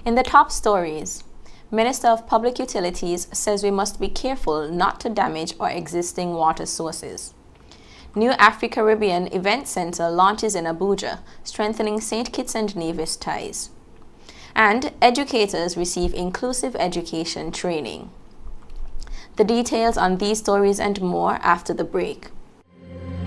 In the top stories, Minister of Public Utilities says we must be careful not to damage our existing water sources. New Afro-Caribbean Event Center launches in Abuja, strengthening St. Kitts and Nevis ties. And educators receive inclusive education training. The details on these stories and more after the break.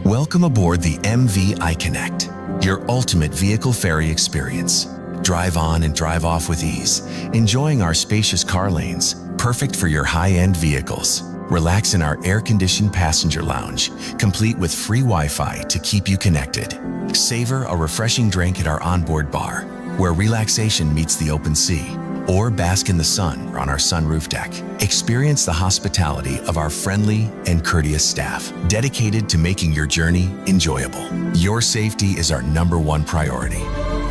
Welcome aboard the MV iConnect, your ultimate vehicle ferry experience. Drive on and drive off with ease, enjoying our spacious car lanes, perfect for your high-end vehicles. Relax in our air-conditioned passenger lounge, complete with free Wi-Fi to keep you connected. Savor a refreshing drink at our onboard bar, where relaxation meets the open sea, or bask in the sun on our sunroof deck. Experience the hospitality of our friendly and courteous staff, dedicated to making your journey enjoyable. Your safety is our #1 priority.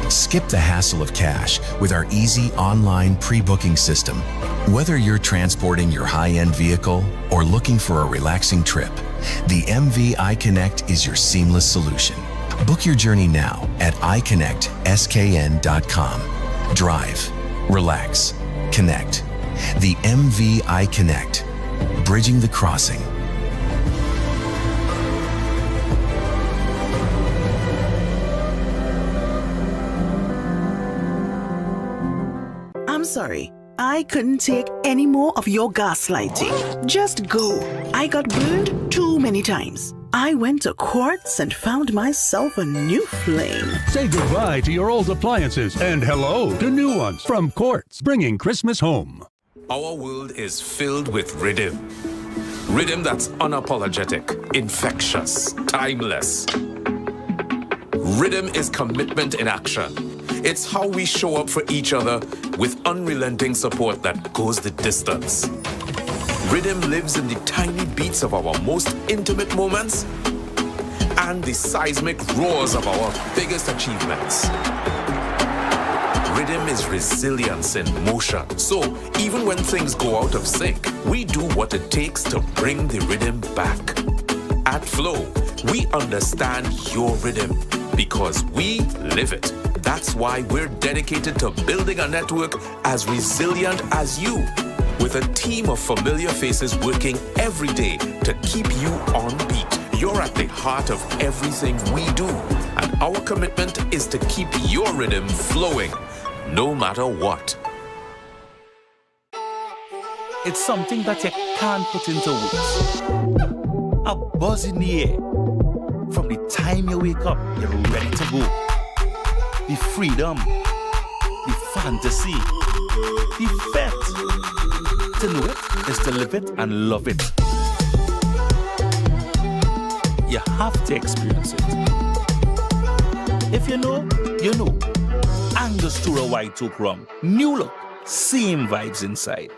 Skip the hassle of cash with our easy online pre-booking system. Whether you're transporting your high-end vehicle or looking for a relaxing trip, the MV iConnect is your seamless solution. Book your journey now at iConnectSKN.com. Drive, relax, connect. The MV iConnect, bridging the crossing. I'm sorry, I couldn't take any more of your gaslighting. Just go. I got burned too many times. I went to Quartz and found myself a new flame. Say goodbye to your old appliances and hello to new ones from Quartz, bringing Christmas home. Our world is filled with rhythm. Rhythm that's unapologetic, infectious, timeless. Rhythm is commitment in action. It's how we show up for each other with unrelenting support that goes the distance. Rhythm lives in the tiny beats of our most intimate moments and the seismic roars of our biggest achievements. Rhythm is resilience in motion. So even when things go out of sync, we do what it takes to bring the rhythm back. At Flow, we understand your rhythm because we live it. That's why we're dedicated to building a network as resilient as you, with a team of familiar faces working every day to keep you on beat. You're at the heart of everything we do, and our commitment is to keep your rhythm flowing, no matter what. It's something that you can't put into words. A buzz in the air. From the time you wake up, you're ready to go. The freedom, the fantasy, the fete. To know it is to live it and love it. You have to experience it. If you know, you know. Angostura White Oak Rum. New look, same vibes inside.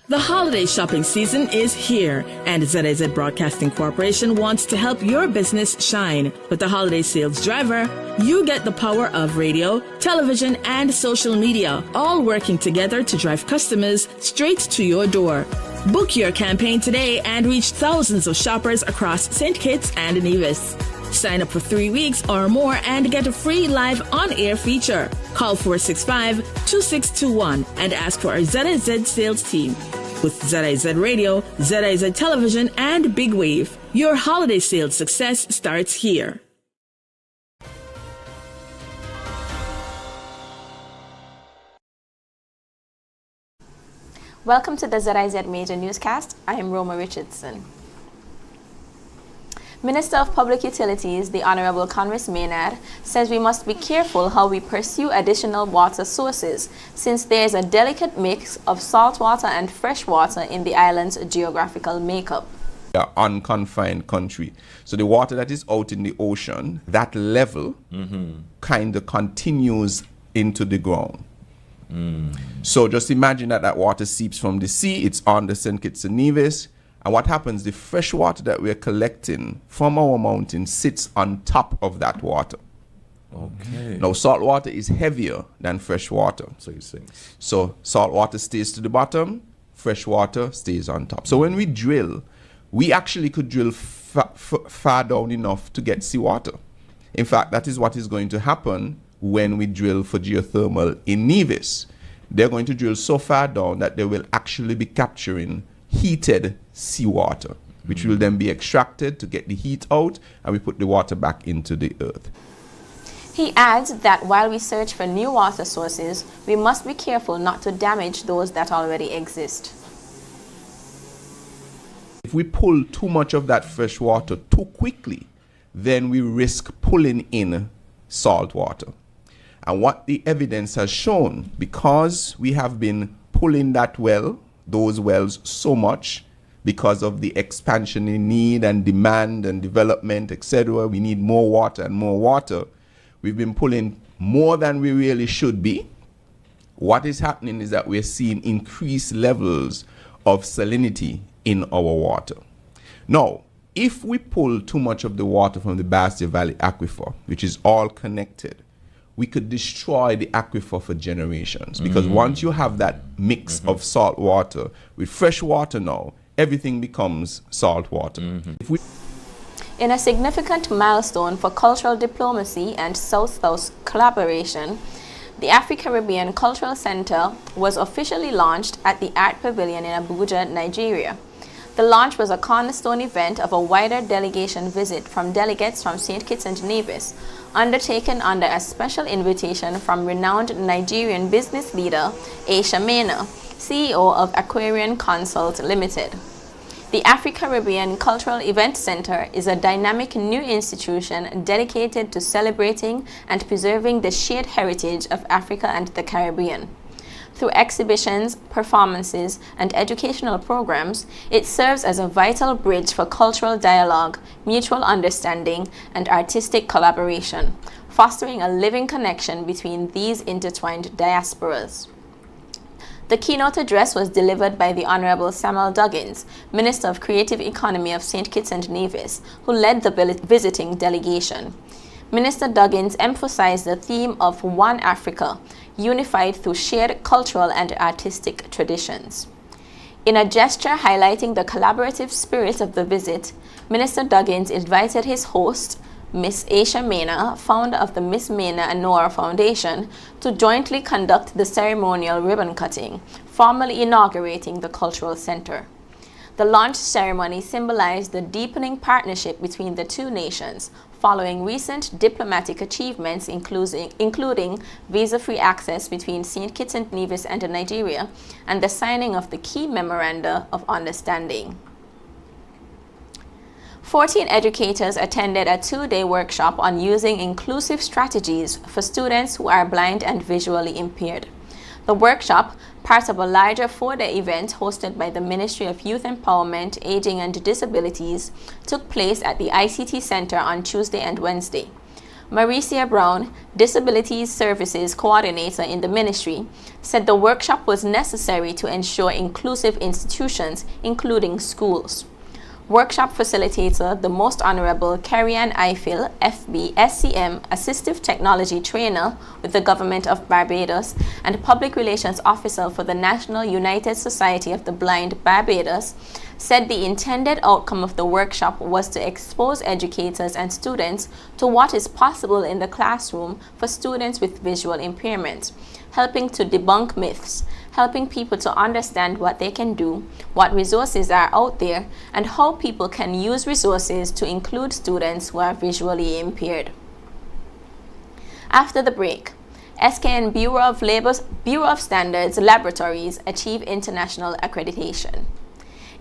The holiday shopping season is here, and ZIZ Broadcasting Corporation wants to help your business shine. With the holiday sales driver, you get the power of radio, television, and social media, all working together to drive customers straight to your door. Book your campaign today and reach thousands of shoppers across St. Kitts and Nevis. Sign up for 3 weeks or more and get a free live on-air feature. Call 465-2621 and ask for our ZIZ sales team. With ZIZ Radio, ZIZ Television, and Big Wave, your holiday sales success starts here. Welcome to the ZIZ Major Newscast. I am Roma Richardson. Minister of Public Utilities, the Honorable Congress Maynard, says we must be careful how we pursue additional water sources, since there is a delicate mix of salt water and fresh water in the island's geographical makeup. We are an unconfined country. So the water that is out in the ocean, that level kind of continues into the ground. So just imagine that that water seeps from the sea, it's on the St. Kitts and Nevis. And what happens, the fresh water that we're collecting from our mountain sits on top of that water. Okay. Now, salt water is heavier than fresh water. So salt water stays to the bottom, fresh water stays on top. So when we drill, we actually could drill far down enough to get seawater. In fact, that is what is going to happen when we drill for geothermal in Nevis. They're going to drill so far down that they will actually be capturing heated seawater, which will then be extracted to get the heat out, and we put the water back into the earth. He adds that while we search for new water sources, we must be careful not to damage those that already exist. If we pull too much of that fresh water too quickly, then we risk pulling in salt water. And what the evidence has shown, because we have been pulling those wells so much, because of the expansion in need and demand and development, etc., we need more water and more water. We've been pulling more than we really should be. What is happening is that we're seeing increased levels of salinity in our water. Now, if we pull too much of the water from the Bastia Valley Aquifer, which is all connected, we could destroy the aquifer for generations. Because once you have that mix of salt water with fresh water now, everything becomes salt water. In a significant milestone for cultural diplomacy and South-South collaboration, the Afro-Caribbean Cultural Center was officially launched at the Art Pavilion in Abuja, Nigeria. The launch was a cornerstone event of a wider delegation visit from delegates from St. Kitts and Nevis, undertaken under a special invitation from renowned Nigerian business leader Aisha Mena, CEO of Aquarian Consult Limited. The Afro-Caribbean Cultural Event Center is a dynamic new institution dedicated to celebrating and preserving the shared heritage of Africa and the Caribbean. Through exhibitions, performances, and educational programs, it serves as a vital bridge for cultural dialogue, mutual understanding, and artistic collaboration, fostering a living connection between these intertwined diasporas. The keynote address was delivered by the Honorable Samuel Duggins, Minister of Creative Economy of St. Kitts and Nevis, who led the visiting delegation. Minister Duggins emphasized the theme of One Africa, unified through shared cultural and artistic traditions. In a gesture highlighting the collaborative spirit of the visit, Minister Duggins invited his host, Miss Aisha Mena, founder of the Miss Mena and Noah Foundation, to jointly conduct the ceremonial ribbon cutting, formally inaugurating the Cultural Center. The launch ceremony symbolized the deepening partnership between the two nations, following recent diplomatic achievements including visa-free access between St. Kitts and Nevis and Nigeria, and the signing of the key memoranda of understanding. 14 educators attended a two-day workshop on using inclusive strategies for students who are blind and visually impaired. The workshop, part of a larger four-day event hosted by the Ministry of Youth Empowerment, Aging and Disabilities, took place at the ICT Center on Tuesday and Wednesday. Maricia Brown, Disabilities Services Coordinator in the ministry, said the workshop was necessary to ensure inclusive institutions, including schools. Workshop facilitator, the Most Honorable Carrie-Ann Eiffel, FB, SCM, Assistive Technology Trainer with the Government of Barbados, and Public Relations Officer for the National United Society of the Blind, Barbados, said the intended outcome of the workshop was to expose educators and students to what is possible in the classroom for students with visual impairment, helping to debunk myths, helping people to understand what they can do, what resources are out there, and how people can use resources to include students who are visually impaired. After the break, SKN Bureau of Standards Laboratories achieve international accreditation.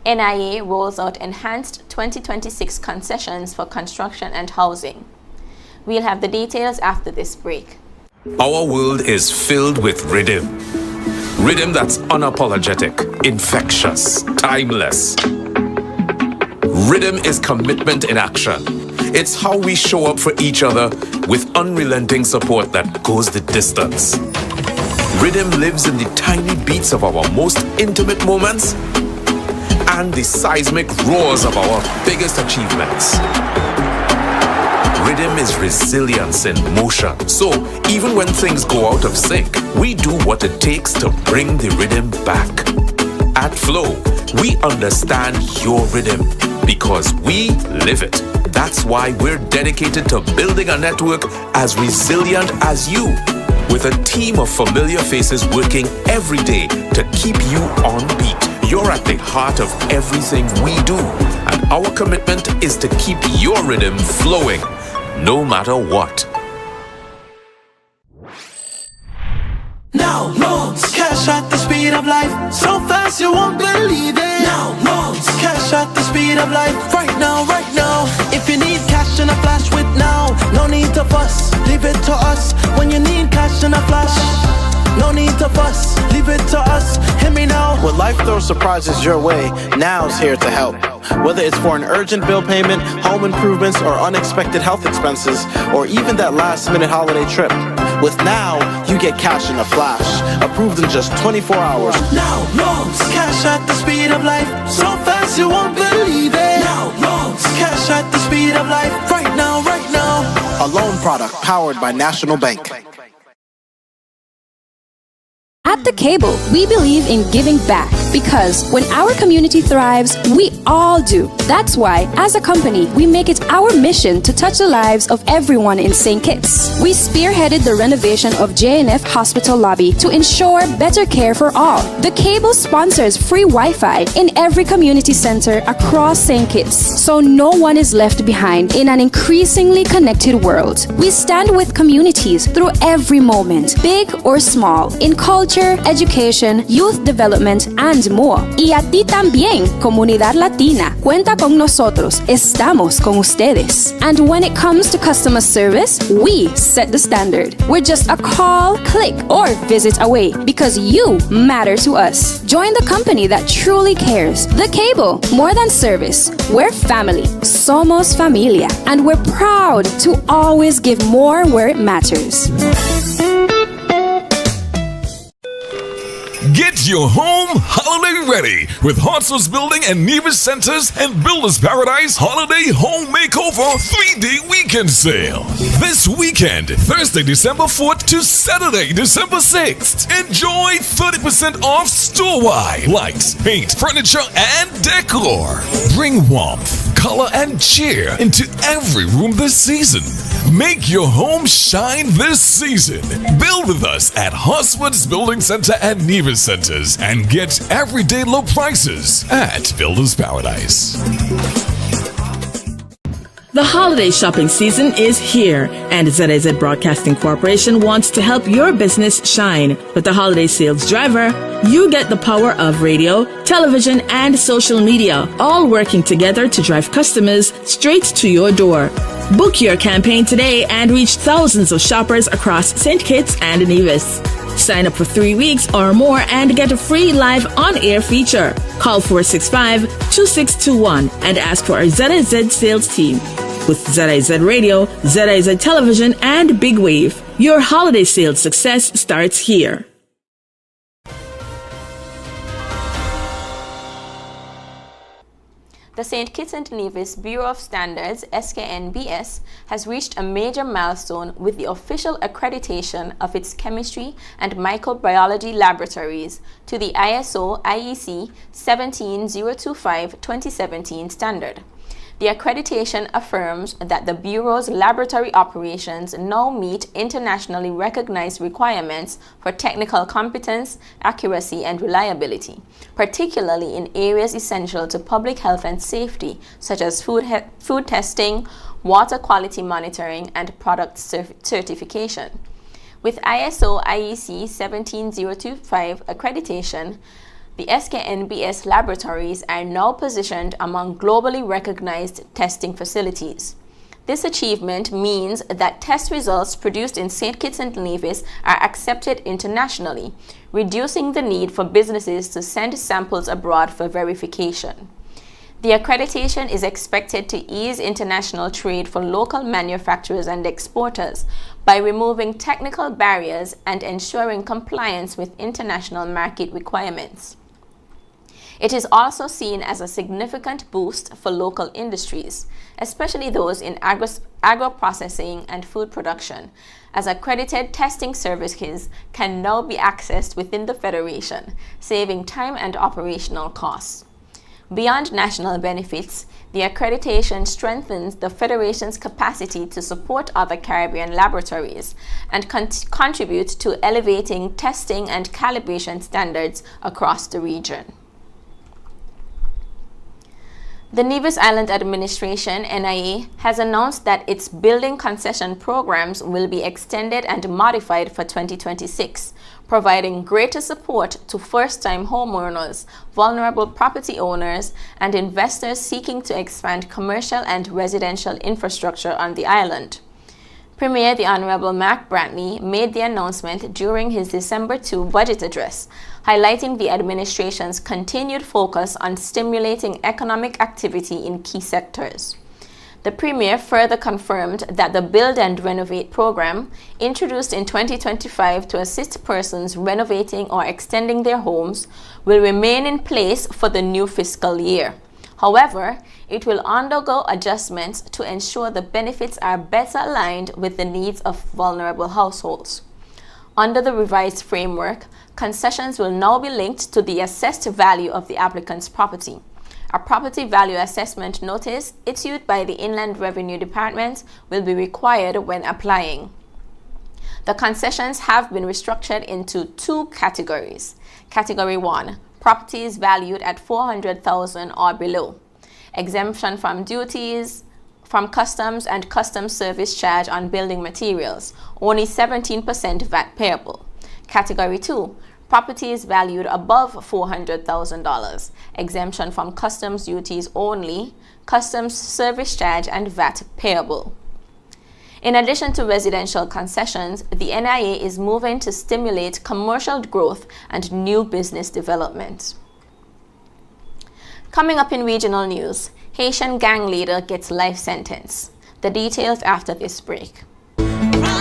NIA rolls out enhanced 2026 concessions for construction and housing. We'll have the details after this break. Our world is filled with rhythm. Rhythm that's unapologetic, infectious, timeless. Rhythm is commitment in action. It's how we show up for each other with unrelenting support that goes the distance. Rhythm lives in the tiny beats of our most intimate moments and the seismic roars of our biggest achievements. Rhythm is resilience in motion. So even when things go out of sync, we do what it takes to bring the rhythm back. At Flow, We understand your rhythm because we live it. That's why we're dedicated to building a network as resilient as you, with a team of familiar faces working every day to keep you on beat. You're at the heart of everything we do, and our commitment is to keep your rhythm flowing, no matter what. Now loans, cash at the speed of life, so fast you won't believe it. Now loans, cash at the speed of life, right now, right now. If you need cash in a flash with now, no need to fuss, leave it to us. When you need cash in a flash, no need to fuss, leave it to us. Hear me now. When life throws surprises your way, now's here to help. Whether it's for an urgent bill payment, home improvements, or unexpected health expenses, or even that last-minute holiday trip, with Now, you get cash in a flash, approved in just 24 hours. Now loans, cash at the speed of life, so fast you won't believe it. Now loans, cash at the speed of life, right now, right now. A loan product powered by National Bank. At The Cable, we believe in giving back because when our community thrives, we all do. That's why, as a company, we make it our mission to touch the lives of everyone in St. Kitts. We spearheaded the renovation of JNF Hospital lobby to ensure better care for all. The Cable sponsors free Wi-Fi in every community center across St. Kitts, so no one is left behind in an increasingly connected world. We stand with communities through every moment, big or small, in culture, education, youth development, and more. Y a ti también, comunidad latina. Cuenta con nosotros. Estamos con ustedes. And when it comes to customer service, we set the standard. We're just a call, click, or visit away because you matter to us. Join the company that truly cares. The Cable. More than service. We're family. Somos familia. And we're proud to always give more where it matters. Get your home holiday ready with Hartson's Building and Nevis Centers and Builders Paradise Holiday Home Makeover 3-day weekend sale. This weekend, Thursday, December 4th to Saturday, December 6th. Enjoy 30% off store-wide lights, paint, furniture, and decor. Bring warmth, color, and cheer into every room this season. Make your home shine this season. Build with us at Hartson's Building Center and Nevis Centers and get everyday low prices at Builders Paradise. The holiday shopping season is here, and ZIZ Broadcasting Corporation wants to help your business shine. With the holiday sales driver, you get the power of radio, television, and social media, all working together to drive customers straight to your door. Book your campaign today and reach thousands of shoppers across St. Kitts and Nevis. Sign up for 3 weeks or more and get a free live on-air feature. Call 465-2621 and ask for our ZIZ sales team. With ZIZ Radio, ZIZ Television, and Big Wave, your holiday sales success starts here. The St. Kitts and Nevis Bureau of Standards, SKNBS, has reached a major milestone with the official accreditation of its chemistry and microbiology laboratories to the ISO IEC 17025-2017 standard. The accreditation affirms that the Bureau's laboratory operations now meet internationally recognized requirements for technical competence, accuracy, and reliability, particularly in areas essential to public health and safety, such as food testing, water quality monitoring, and product certification. With ISO IEC 17025 accreditation, the SKNBS laboratories are now positioned among globally recognized testing facilities. This achievement means that test results produced in St. Kitts and Nevis are accepted internationally, reducing the need for businesses to send samples abroad for verification. The accreditation is expected to ease international trade for local manufacturers and exporters by removing technical barriers and ensuring compliance with international market requirements. It is also seen as a significant boost for local industries, especially those in agro-processing and food production, as accredited testing services can now be accessed within the Federation, saving time and operational costs. Beyond national benefits, the accreditation strengthens the Federation's capacity to support other Caribbean laboratories and contribute to elevating testing and calibration standards across the region. The Nevis Island Administration, NIA, has announced that its building concession programs will be extended and modified for 2026, providing greater support to first-time homeowners, vulnerable property owners, and investors seeking to expand commercial and residential infrastructure on the island. Premier the Honorable Mark Brantley made the announcement during his December 2 budget address, highlighting the administration's continued focus on stimulating economic activity in key sectors. The Premier further confirmed that the Build and Renovate program, introduced in 2025 to assist persons renovating or extending their homes, will remain in place for the new fiscal year. However, it will undergo adjustments to ensure the benefits are better aligned with the needs of vulnerable households. Under the revised framework, concessions will now be linked to the assessed value of the applicant's property. A property value assessment notice issued by the Inland Revenue Department will be required when applying. The concessions have been restructured into two categories. Category 1, properties valued at $400,000 or below. Exemption from duties, from customs and customs service charge on building materials, only 17% VAT payable. Category 2, properties valued above $400,000, exemption from customs duties only, customs service charge and VAT payable. In addition to residential concessions, the NIA is moving to stimulate commercial growth and new business development. Coming up in regional news, Haitian gang leader gets life sentence. The details after this break.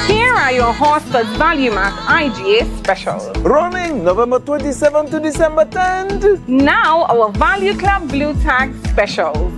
Here are your Horsted's Value Mac IGA specials. Running November 27th to December 10th. Now our Value Club Blue Tag specials.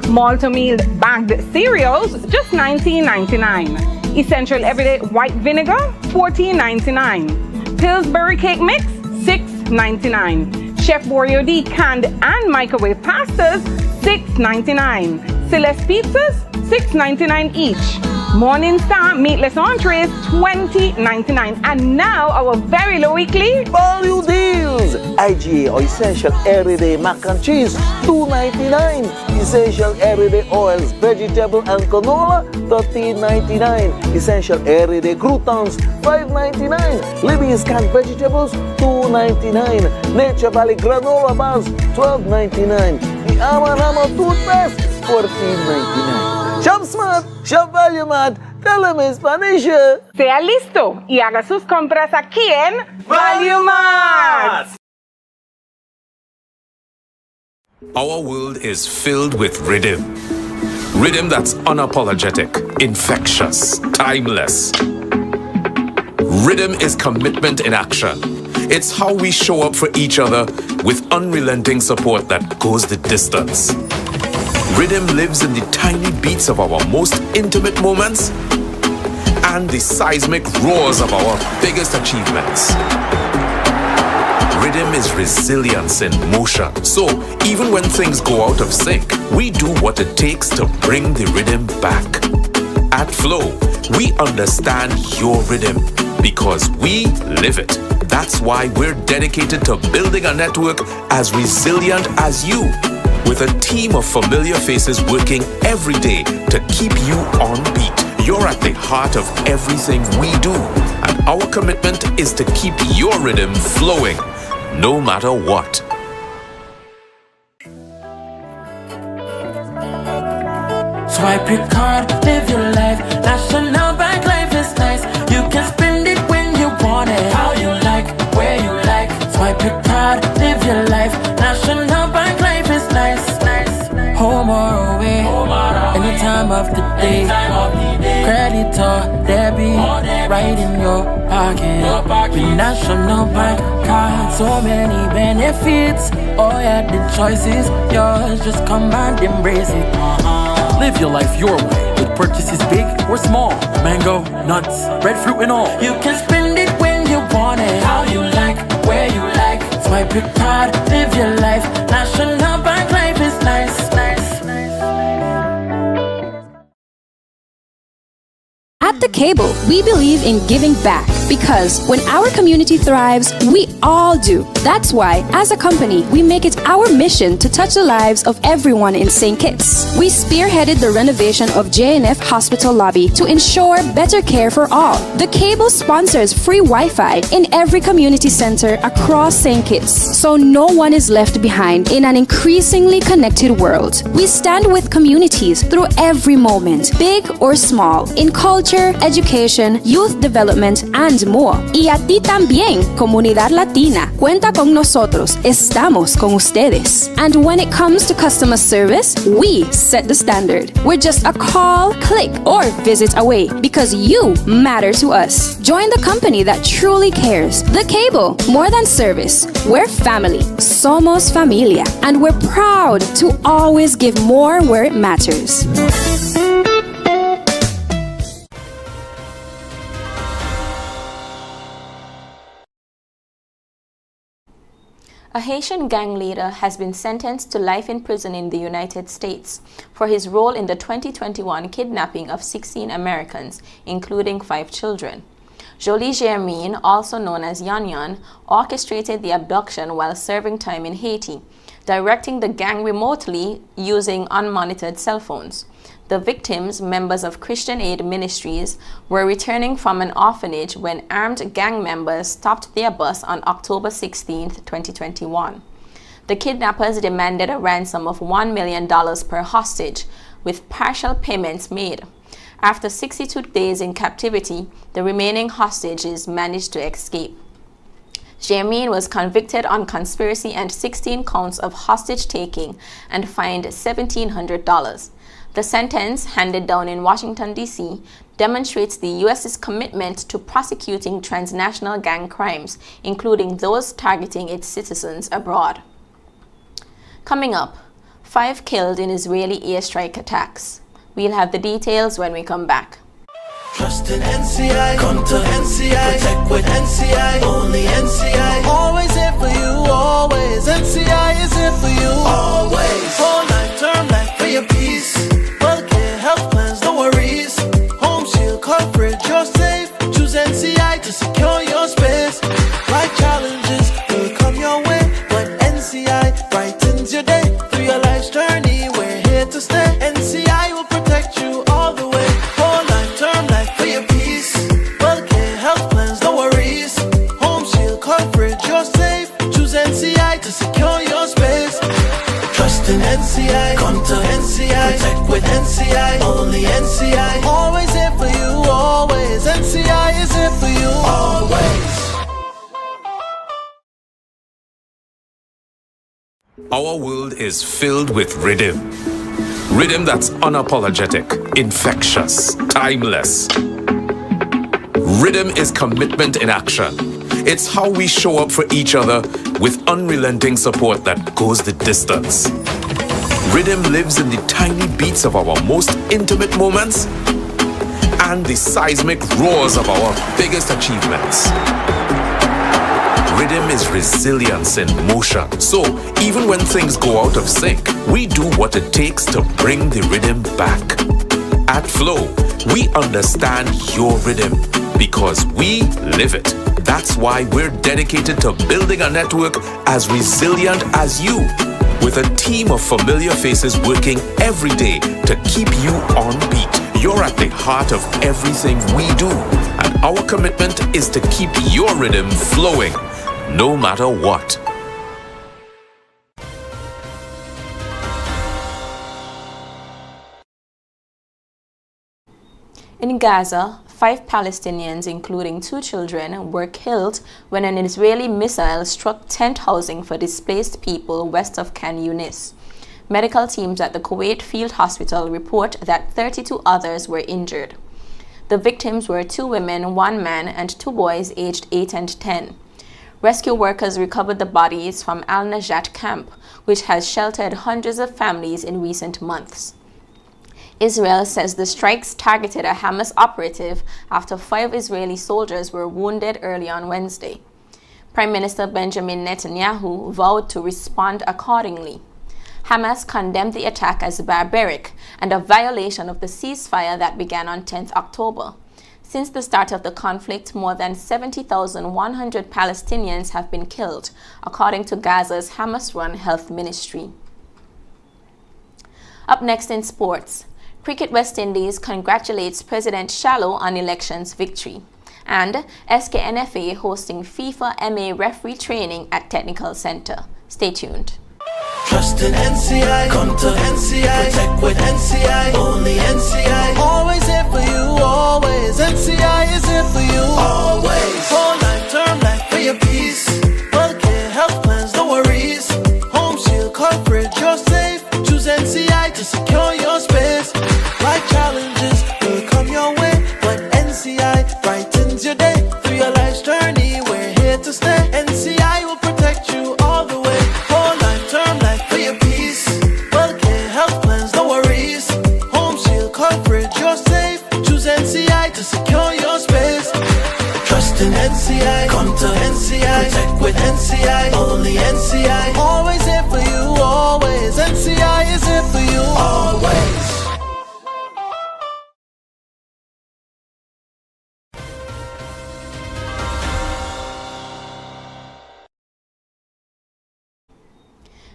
Malto Meal bagged cereals, just $19.99. Essential Everyday White Vinegar, $14.99. Pillsbury Cake Mix, $6.99. Chef Boyardee canned and microwave pastas, $6.99. Celeste pizzas, $6.99 each. Morning Star meatless entrees, $20.99. And now our very low weekly value deals. IGA or Essential Everyday Mac and Cheese, $2.99. Essential Everyday Oils, Vegetable and Canola, $13.99. Essential Everyday Croutons, $5.99. Libby's Canned Vegetables, $2.99. Nature Valley Granola Bars, $12.99. The Arm & Toothpaste, $14.99. Shop Smart, Shop Value Mart, tell them in Spanish. Sea listo y haga sus compras aquí en Value Mart. Our world is filled with rhythm. Rhythm that's unapologetic, infectious, timeless. Rhythm is commitment in action. It's how we show up for each other with unrelenting support that goes the distance. Rhythm lives in the tiny beats of our most intimate moments and the seismic roars of our biggest achievements. Rhythm is resilience in motion. So, even when things go out of sync, we do what it takes to bring the rhythm back. At Flow, we understand your rhythm because we live it. That's why we're dedicated to building a network as resilient as you, with a team of familiar faces working every day to keep you on beat. You're at the heart of everything we do, and our commitment is to keep your rhythm flowing, no matter what. Swipe your card, live your life. National Bank Life is nice. You can spend it when you want it, how you like, where you like. Swipe your card, live your life. National Bank Life is nice. Home or away, any time of the day. Credit or debit, right in your pocket. With National Bank card, so many benefits. Oh yeah, the choice is yours. Just come and embrace it. Live your life your way with purchases big or small. Mango, nuts, breadfruit and all. You can spend it when you want it, how you like, where you like. Swipe your card, live your life. National Bank Life nice, nice. At The Cable, we believe in giving back because when our community thrives, we all do. That's why, as a company, we make it our mission to touch the lives of everyone in St. Kitts. We spearheaded the renovation of JNF Hospital lobby to ensure better care for all. The Cable sponsors free Wi-Fi in every community center across St. Kitts, so no one is left behind in an increasingly connected world. We stand with communities through every moment, big or small, in culture, education, youth development, and more. Y a ti también, comunidad latina. Cuenta con nosotros. Estamos con ustedes. And when it comes to customer service, we set the standard. We're just a call, click, or visit away because you matter to us. Join the company that truly cares. The Cable, more than service. We're family. Somos familia. And we're proud to always give more where it matters. A Haitian gang leader has been sentenced to life in prison in the United States for his role in the 2021 kidnapping of 16 Americans, including 5 children. Jolie Germain, also known as Yan Yan, orchestrated the abduction while serving time in Haiti, directing the gang remotely using unmonitored cell phones. The victims, members of Christian Aid Ministries, were returning from an orphanage when armed gang members stopped their bus on October 16, 2021. The kidnappers demanded a ransom of $1 million per hostage, with partial payments made. After 62 days in captivity, the remaining hostages managed to escape. Germain was convicted on conspiracy and 16 counts of hostage-taking and fined $1,700. The sentence, handed down in Washington, D.C., demonstrates the U.S.'s commitment to prosecuting transnational gang crimes, including those targeting its citizens abroad. Coming up, 5 killed in Israeli airstrike attacks. We'll have the details when we come back. Trust in NCI, come to NCI, protect with NCI, only NCI. Always here for you, always. NCI is here for you, always. Whole life, term life for your peace. Health plans, no worries. Home shield coverage, you're safe. Choose NCI to secure your space. Life challenges will come your way, but NCI brightens your day. Through your life's journey, we're here to stay. NCI will protect you all the way. Whole life, term life for your peace. Well-care, health plans, no worries. Home shield coverage, you're safe. Choose NCI to secure your space. Trust in NCI, come to NCI, protect with NCI, only NCI. Always here for you, always. NCI is here for you, always. Our world is filled with rhythm. Rhythm that's unapologetic, infectious, timeless. Rhythm is commitment in action. It's how we show up for each other with unrelenting support that goes the distance. Rhythm lives in the tiny beats of our most intimate moments and the seismic roars of our biggest achievements. Rhythm is resilience in motion. So even when things go out of sync, we do what it takes to bring the rhythm back. At Flow, we understand your rhythm because we live it. That's why we're dedicated to building a network as resilient as you, with a team of familiar faces working every day to keep you on beat. You're at the heart of everything we do, and our commitment is to keep your rhythm flowing, no matter what. In Gaza, 5 Palestinians, including 2 children, were killed when an Israeli missile struck tent housing for displaced people west of Khan Yunis. Medical teams at the Kuwait Field Hospital report that 32 others were injured. The victims were 2 women, 1 man, and 2 boys aged 8 and 10. Rescue workers recovered the bodies from Al-Najat camp, which has sheltered hundreds of families in recent months. Israel says the strikes targeted a Hamas operative after 5 Israeli soldiers were wounded early on Wednesday. Prime Minister Benjamin Netanyahu vowed to respond accordingly. Hamas condemned the attack as barbaric and a violation of the ceasefire that began on 10th October. Since the start of the conflict, more than 70,100 Palestinians have been killed, according to Gaza's Hamas-run health ministry. Up next in sports, Cricket West Indies congratulates President Shallow on elections victory. And SKNFA hosting FIFA MA referee training at Technical Center. Stay tuned. Trust in NCI, come to NCI, protect with NCI, only NCI. Always here for you, always. NCI is here for you, always. Whole life, term life for your peace. Healthcare, health plans, no worries. Home shield coverage, you're safe. Choose NCI to secure your space. Life challenges will come your way, but NCI brightens your day. Through your life's journey, we're here to stay. NCI will protect you all the way. Whole life, term life for your peace. Healthcare, health plans, no worries. Home shield coverage, you're safe. Choose NCI to secure your space. Trust in NCI, come to NCI, protect with NCI, only NCI. Always here for you, always. NCI is here for you, always.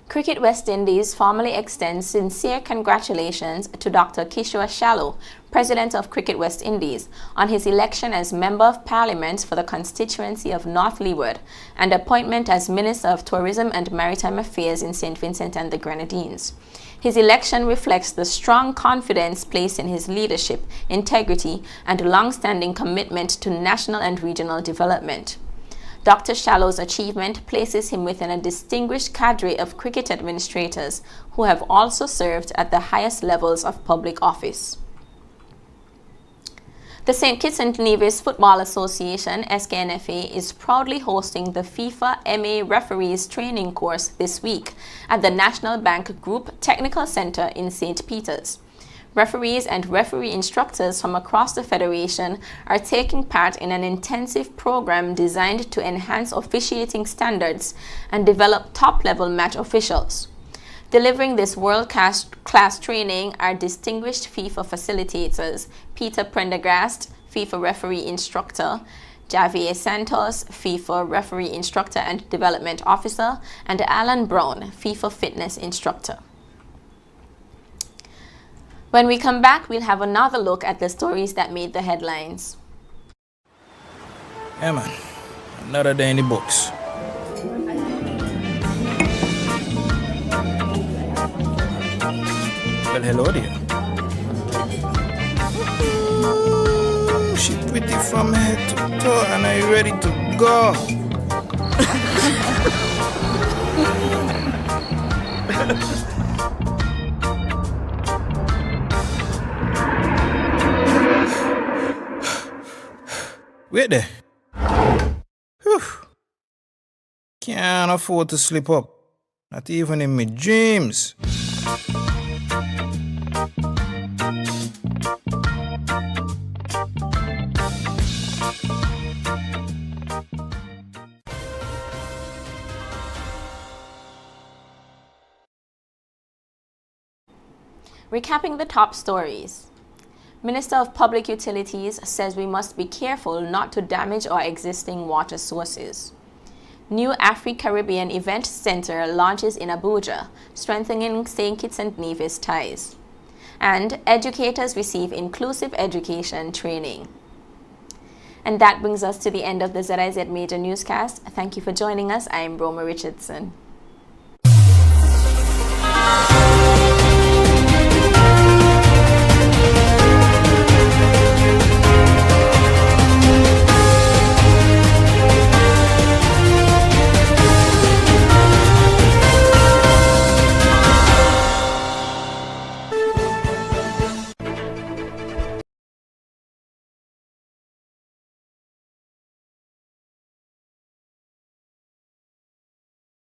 Cricket West Indies formally extends sincere congratulations to Dr. Kishore Shallow, President of Cricket West Indies, on his election as Member of Parliament for the constituency of North Leeward and appointment as Minister of Tourism and Maritime Affairs in St. Vincent and the Grenadines. His election reflects the strong confidence placed in his leadership, integrity, and long-standing commitment to national and regional development. Dr. Shallow's achievement places him within a distinguished cadre of cricket administrators who have also served at the highest levels of public office. The St. Kitts and Nevis Football Association, SKNFA, is proudly hosting the FIFA MA Referees Training Course this week at the National Bank Group Technical Center in St. Peters. Referees and referee instructors from across the Federation are taking part in an intensive program designed to enhance officiating standards and develop top-level match officials. Delivering this world-class training are distinguished FIFA facilitators Peter Prendergast, FIFA referee instructor, Javier Santos, FIFA referee instructor and development officer, and Alan Brown, FIFA fitness instructor. When we come back, we'll have another look at the stories that made the headlines. Yeah, man. Another day in the books. Well, hello there. Ooh, she pretty from head to toe, and are you ready to go? Wait there. Whew. Can't afford to slip up. Not even in my dreams. Recapping the top stories. Minister of Public Utilities says we must be careful not to damage our existing water sources. New Afri-Caribbean Event Center launches in Abuja, strengthening St. Kitts and Nevis ties. And educators receive inclusive education training. And that brings us to the end of the ZIZ Major Newscast. Thank you for joining us. I am Roma Richardson.